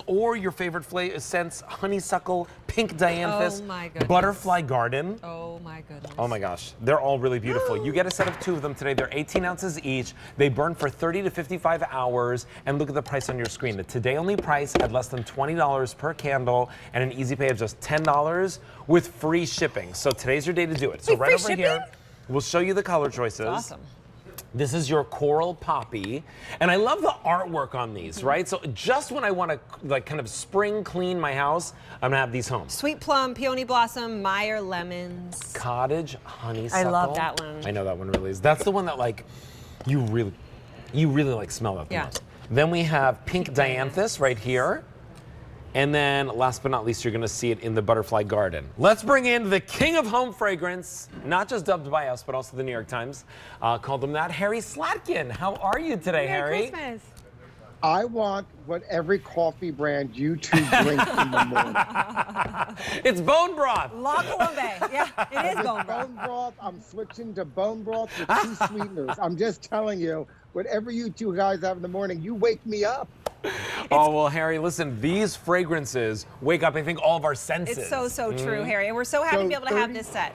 or your favorite flavor scents, honeysuckle, pink dianthus, Oh my goodness. butterfly garden. Oh my goodness. Oh my gosh, they're all really beautiful. You get a set of 2 of them today. They're 18 ounces each. They burn for 30 to 55 hours. And look at the price on your screen. The today only price at less than $20 per candle and an easy pay of just $10 with free shipping. So today's your day to do it. So Wait, right free over shipping? here, we'll show you the color choices. That's awesome. This is your coral poppy, and I love the artwork on these, right? So just when I want to like kind of spring clean my house, I'm gonna have these home. Sweet plum, peony blossom, Meyer lemons. Cottage honeysuckle. I love that one. I know that one really is. That's the one that like you really like smell that the most. Then we have pink dianthus right here. And then last but not least, you're gonna see it in the butterfly garden. Let's bring in the king of home fragrance, not just dubbed by us, but also the New York Times called him that, Harry Slatkin. How are you today, Harry? Merry Christmas. I want what every coffee brand you two drink in the morning. It's bone broth. La Colombe. Yeah, it is bone broth. Bone broth, I'm switching to bone broth with 2 sweeteners. I'm just telling you, whatever you two guys have in the morning, you wake me up. Oh, well, Harry, listen, these fragrances wake up, I think, all of our senses. It's so true, Harry. And we're so happy to be able to have this set.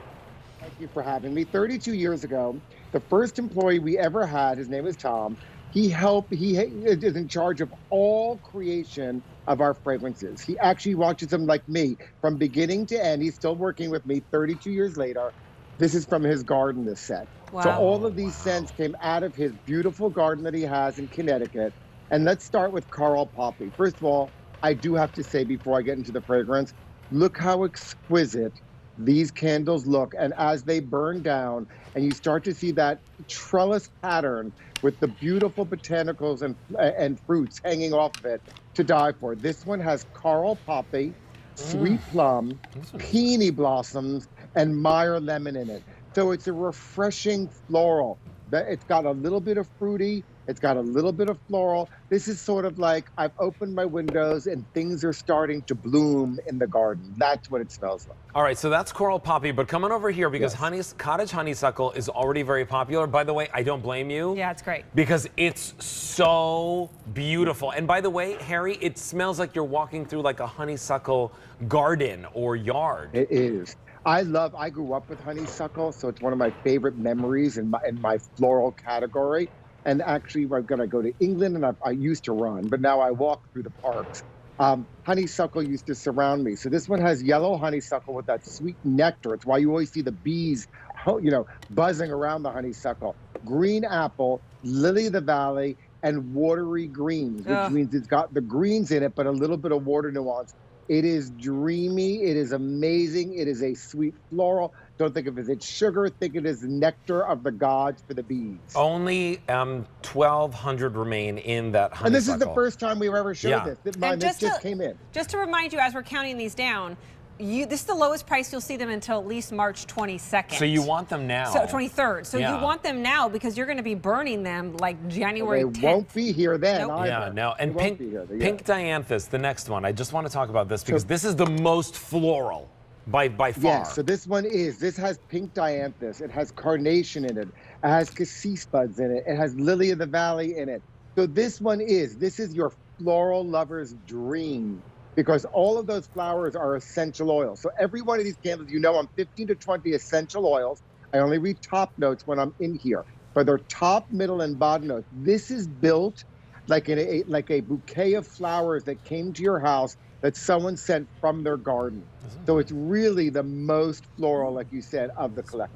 Thank you for having me. 32 years ago, the first employee we ever had, his name was Tom, he is in charge of all creation of our fragrances. He actually watches them like me from beginning to end. He's still working with me 32 years later. This is from his garden, this set. Wow. So all of these scents came out of his beautiful garden that he has in Connecticut. And let's start with coral poppy. First of all, I do have to say before I get into the fragrance, look how exquisite these candles look. And as they burn down and you start to see that trellis pattern with the beautiful botanicals and fruits hanging off of it, to die for. This one has coral poppy, sweet plum, peony blossoms, and Meyer lemon in it. So it's a refreshing floral. It's got a little bit of fruity. It's got a little bit of floral. This is sort of like I've opened my windows and things are starting to bloom in the garden. That's what it smells like. All right, so that's coral poppy, but come on over here because cottage honeysuckle is already very popular. By the way, I don't blame you. Yeah, it's great. Because it's so beautiful. And by the way, Harry, it smells like you're walking through like a honeysuckle garden or yard. It is. I grew up with honeysuckle, so it's one of my favorite memories in my floral category. And actually, we're going to go to England, and I used to run, but now I walk through the parks. Honeysuckle used to surround me. So this one has yellow honeysuckle with that sweet nectar. It's why you always see the bees, buzzing around the honeysuckle. Green apple, lily of the valley, and watery greens, which means it's got the greens in it, but a little bit of water nuance. It is dreamy. It is amazing. It is a sweet floral. Don't think of it as sugar. Think of it as nectar of the gods for the bees. Only 1,200 remain in that honeysuckle. And this is the first time we've ever showed this. This just came in. Just to remind you, as we're counting these down, this is the lowest price you'll see them until at least March 22nd. So you want them now. So 23rd. So you want them now because you're going to be burning them like January 10th. They won't be here then either. Yeah, no. And pink dianthus, the next one. I just want to talk about this because this is the most floral by far. Yes, so this has pink dianthus. It has carnation in it. It has cassis buds in it. It has lily of the valley in it. So this is your floral lover's dream, because all of those flowers are essential oils. So every one of these candles, I'm 15 to 20 essential oils. I only read top notes when I'm in here, but they're top, middle, and bottom notes. This is built like a bouquet of flowers that came to your house that someone sent from their garden. So it's really the most floral, like you said, of the collection.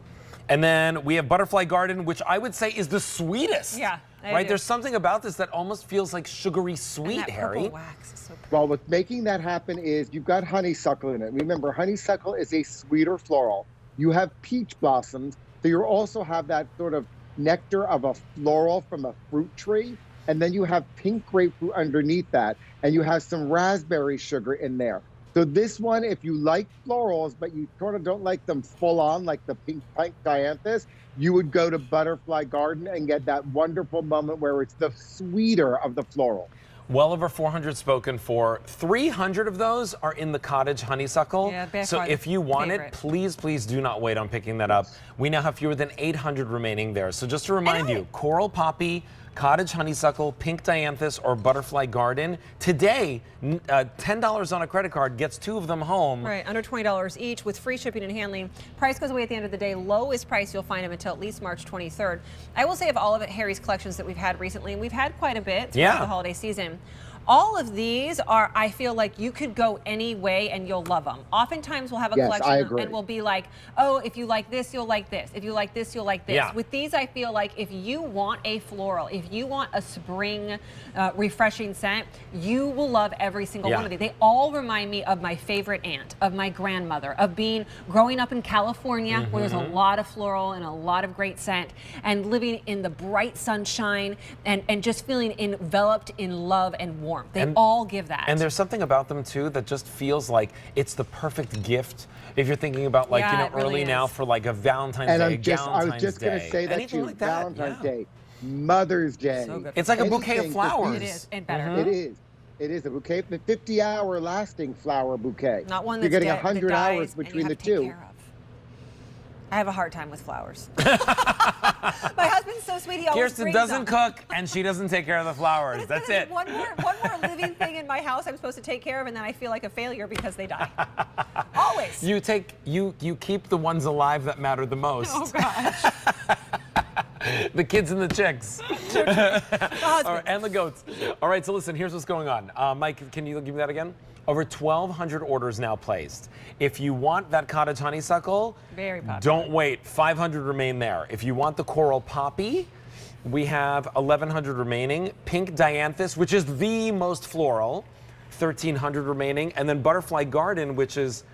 And then we have Butterfly Garden, which I would say is the sweetest. Yeah. Right? There's something about this that almost feels like sugary sweet, and that Harry. purple wax is so pretty. Well, what's making that happen is you've got honeysuckle in it. Remember, honeysuckle is a sweeter floral. You have peach blossoms, so you also have that sort of nectar of a floral from a fruit tree. And then you have pink grapefruit underneath that, and you have some raspberry sugar in there. So this one, if you like florals, but you sort of don't like them full on, like the pink dianthus, you would go to Butterfly Garden and get that wonderful moment where it's the sweeter of the floral. Well over 400 spoken for. 300 of those are in the cottage honeysuckle. Yeah, so if you want favorite. it, please do not wait on picking that up. We now have fewer than 800 remaining there. So just to remind you, coral poppy, cottage honeysuckle, pink dianthus, or butterfly garden. Today, $10 on a credit card gets 2 of them home. Right, under $20 each with free shipping and handling. Price goes away at the end of the day. Lowest price you'll find them until at least March 23rd. I will say of all of Harry's collections that we've had recently, and we've had quite a bit throughout the holiday season, all of these are, I feel like you could go any way and you'll love them. Oftentimes we'll have a collection and we'll be like, oh, if you like this, you'll like this. If you like this, you'll like this. Yeah. With these, I feel like if you want a floral, if you want a spring refreshing scent, you will love every single one of these. They all remind me of my favorite aunt, of my grandmother, of growing up in California where there's a lot of floral and a lot of great scent, and living in the bright sunshine and just feeling enveloped in love and warmth. They all give that. And there's something about them too that just feels like it's the perfect gift if you're thinking about like, you know, early now for like a Valentine's Day, I was just going to say that too. Like that. Valentine's Day, Mother's Day. So good. It's like a bouquet of flowers. It is, and better. It is. It is a bouquet, the 50-hour lasting flower bouquet. Not one You're that's getting 100 hours between the two. I have a hard time with flowers. My husband's so sweet. He always Kirsten brings doesn't them. cook and she doesn't take care of the flowers. That's it. One more living thing in my house I'm supposed to take care of, and then I feel like a failure because they die. Always. You keep the ones alive that matter the most. Oh gosh. The kids and the chicks. All right, and the goats. All right, so listen, here's what's going on. Mike, can you give me that again? Over 1,200 orders now placed. If you want that cottage honeysuckle, very popular. Don't wait. 500 remain there. If you want the coral poppy, we have 1,100 remaining. Pink dianthus, which is the most floral, 1,300 remaining. And then butterfly garden, which is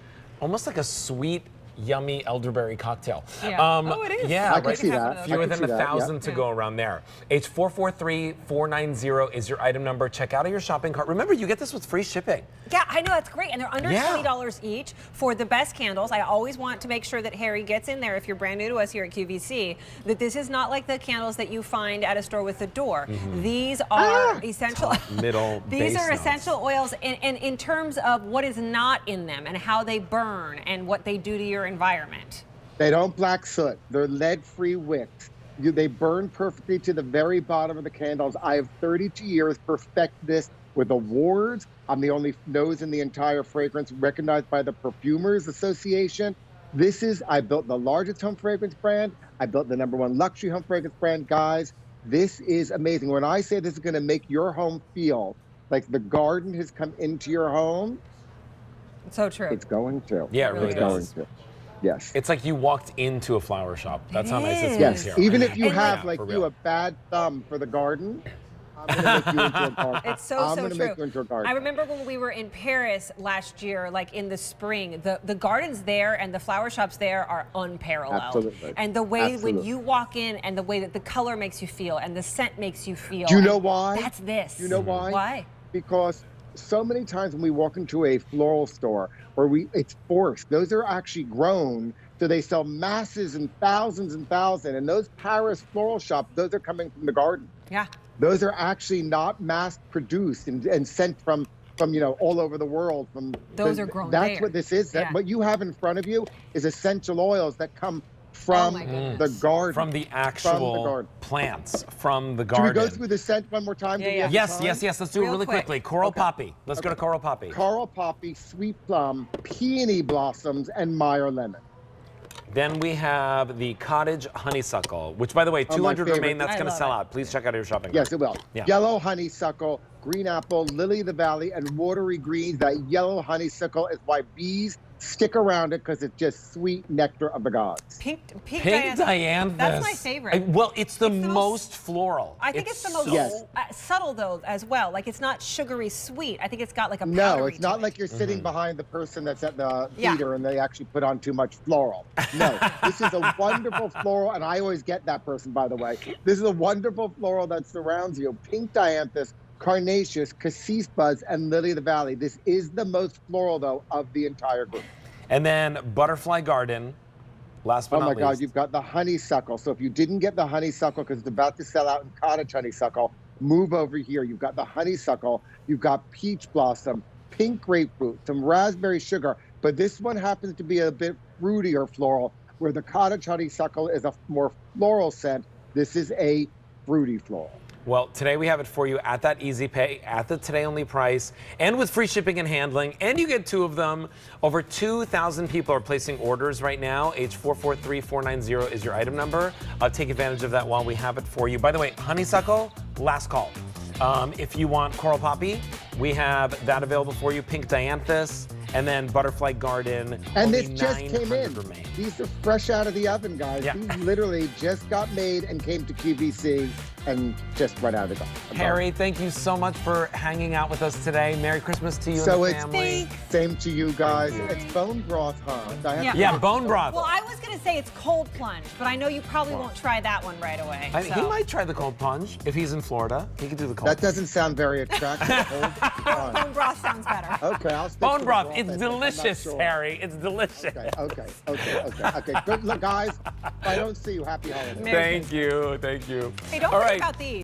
almost like a sweet, yummy elderberry cocktail. Yeah. Oh, it is. Yeah, I can see that. Fewer than 1,000 to go around there. H443490 is your item number. Check out your shopping cart. Remember, you get this with free shipping. Yeah, I know, that's great. And they're under $20 each for the best candles. I always want to make sure that Harry gets in there, if you're brand new to us here at QVC, that this is not like the candles that you find at a store with a door. These are essential. Middle These are notes. essential oils in terms of what is not in them and how they burn and what they do to your environment. They don't black soot. They're lead-free wicks. They burn perfectly to the very bottom of the candles. I have 32 years perfected this with awards. I'm the only nose in the entire fragrance recognized by the Perfumers Association. I built the largest home fragrance brand. I built the #1 luxury home fragrance brand. Guys, this is amazing. When I say this is going to make your home feel like the garden has come into your home, It's so true. it's going to. Yeah, it really does. Going to. Yes. It's like you walked into a flower shop. That's how nice it Yes. smells here. Even if you And have like a bad thumb for the garden, I'm going to make you into a garden. It's so I'm true. going to make you into a garden. I remember when we were in Paris last year, like in the spring, the gardens there and the flower shops there are unparalleled. Absolutely. And the way when Absolutely. you walk in and the way that the color makes you feel and the scent makes you feel. Do you know why? That's this. You know why? Why? Because so many times when we walk into a floral store where it's forced, those are actually grown. So they sell masses and thousands. And those Paris floral shops, those are coming from the garden. Yeah. Those are actually not mass produced and sent from all over the world. Those are grown That's there. what this is. Yeah. What you have in front of you is essential oils that come from my goodness. the garden. From the actual garden. plants from the Should garden. we go through the scent one more time? Yeah, Do we yeah. have Yes, time? yes. Let's do it Real really quick. quickly. Coral poppy. Let's go to coral poppy. Coral poppy, sweet plum, peony blossoms, and Meyer lemon. Then we have the cottage honeysuckle, which, by the way, 200 favorite. remain. That's I going to love sell it. out. Please check out your shopping Yes, cart. it will. Yeah. Yellow honeysuckle, green apple, lily of the valley, and watery greens. That yellow honeysuckle is why bees stick around it, because it's just sweet nectar of the gods. Pink Pink dianthus. dianthus. That's my favorite. Well, it's the It's the most floral. I think it's the most Yes. subtle though as well. Like it's not sugary sweet. I think it's got like a No, powdery it's not to like it. you're sitting behind the person that's at the Yeah. theater and they actually put on too much floral. No, this is a wonderful floral, and I always get that person, by the way. This is a wonderful floral that surrounds you. Pink dianthus, carnaceous, cassis buds, and lily of the valley. This is the most floral, though, of the entire group. And then butterfly garden. Last but Oh not my least. God, you've got the honeysuckle. So if you didn't get the honeysuckle because it's about to sell out in cottage honeysuckle, move over here. You've got the honeysuckle. You've got peach blossom, pink grapefruit, some raspberry sugar. But this one happens to be a bit fruitier floral, where the cottage honeysuckle is a more floral scent. This is a fruity floral. Well, today we have it for you at that easy pay, at the today only price, and with free shipping and handling, and you get 2 of them. Over 2,000 people are placing orders right now. H443490 is your item number. Take advantage of that while we have it for you. By the way, honeysuckle, last call. If you want coral poppy, we have that available for you. Pink dianthus, and then butterfly garden. And only this just came in. remain. These are fresh out of the oven, guys. Yeah. These literally just got made and came to QVC and just right out of the oven. Harry, thank you so much for hanging out with us today. Merry Christmas to you So and the it's family. same to you guys. It's bone broth, huh? Diane? Yeah, bone broth. Well, I was going to say it's cold plunge, but I know you probably won't try that one right away. He might try the cold plunge if he's in Florida. He could do the cold That doesn't sound very attractive. Hold on. Bone broth sounds better. Okay, I'll stick bone to the broth. broth, It's I think. I'm not delicious, sure. Harry. It's delicious. Okay. Good luck, guys. If I don't see you, happy holidays. Merry Thank you. Hey, don't All forget right. about these.